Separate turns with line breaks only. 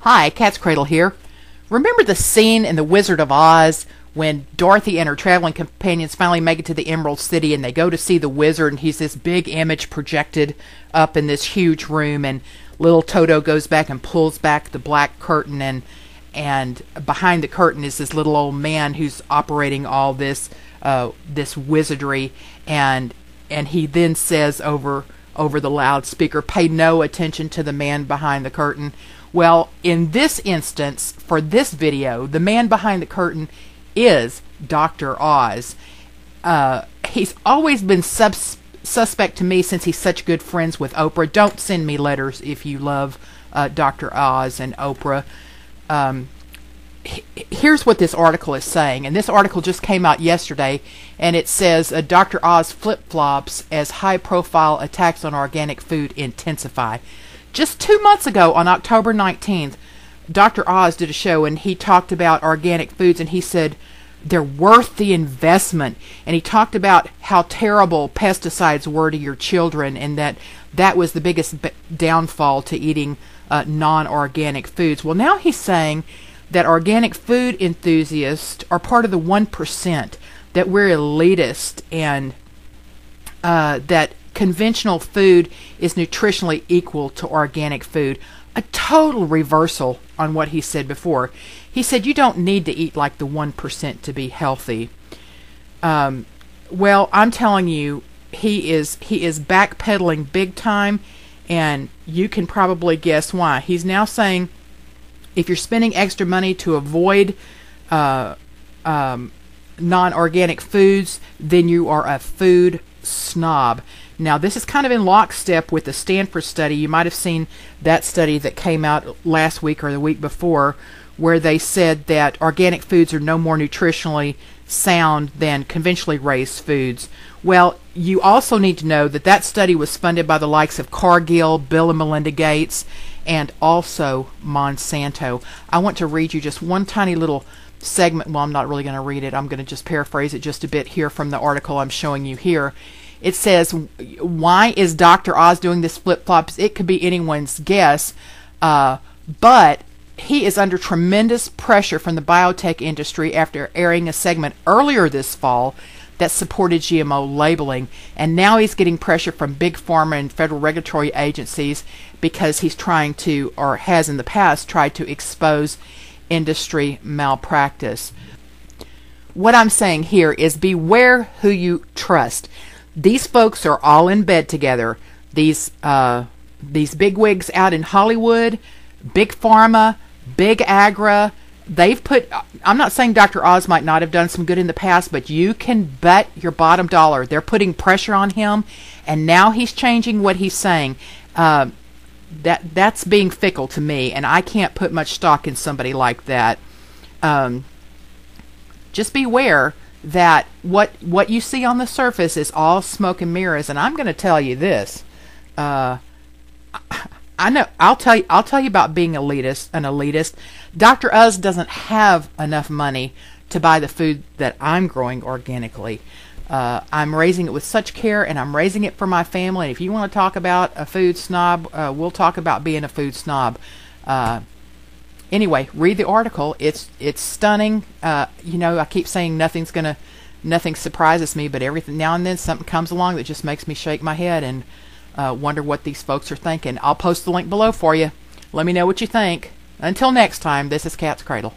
Hi, Katzcradul here. Remember the scene in The Wizard of Oz when Dorothy and her traveling companions finally make it to the Emerald City and they go to see the wizard, and he's this big image projected up in this huge room, and little Toto goes back and pulls back the black curtain, and behind the curtain is this little old man who's operating all this wizardry, and he then says over the loudspeaker, "Pay no attention to the man behind the curtain." Well, in this instance, for this video, the man behind the curtain is Dr. Oz. He's always been suspect to me since he's such good friends with Oprah. Don't send me letters if you love Dr. Oz and Oprah. Here's what this article is saying, and this article just came out yesterday, and it says Dr. Oz flip-flops as high-profile attacks on organic food intensify. Just 2 months ago, on October 19th, Dr. Oz did a show, and he talked about organic foods, and he said they're worth the investment. And he talked about how terrible pesticides were to your children, and that was the biggest downfall to eating non-organic foods. Well, now he's saying that organic food enthusiasts are part of the 1%, that we're elitist, and that conventional food is nutritionally equal to organic food. A total reversal on what he said before. He said you don't need to eat like the 1% to be healthy. Well, I'm telling you, he is backpedaling big time, and you can probably guess why. He's now saying if you're spending extra money to avoid non-organic foods, then you are a food snob. Now, this is kind of in lockstep with the Stanford study. You might have seen that study that came out last week or the week before, where they said that organic foods are no more nutritionally sound than conventionally raised foods. Well, you also need to know that that study was funded by the likes of Cargill, Bill and Melinda Gates, and also Monsanto. I want to read you just one tiny little segment. Well, I'm not really going to read it. I'm going to just paraphrase it just a bit here from the article I'm showing you here. It says, why is Dr. Oz doing this flip-flops? It could be anyone's guess, but he is under tremendous pressure from the biotech industry after airing a segment earlier this fall that supported GMO labeling, and now he's getting pressure from big pharma and federal regulatory agencies because he's trying to, or has in the past, tried to expose industry malpractice. What I'm saying here is beware who you trust. These folks are all in bed together. These bigwigs out in Hollywood, big pharma, big agra. They've put. I'm not saying Dr. Oz might not have done some good in the past, but you can bet your bottom dollar they're putting pressure on him, and now he's changing what he's saying. That's being fickle to me, and I can't put much stock in somebody like that. Just beware that what you see on the surface is all smoke and mirrors. And I'm going to tell you this. I know. I'll tell you about being an elitist. Dr. Oz doesn't have enough money to buy the food that I'm growing organically. I'm raising it with such care, and I'm raising it for my family. And if you want to talk about a food snob, we'll talk about being a food snob. Anyway, read the article. It's stunning. You know, I keep saying nothing surprises me, but everything now and then something comes along that just makes me shake my head and wonder what these folks are thinking. I'll post the link below for you. Let me know what you think. Until next time, this is Katzcradul.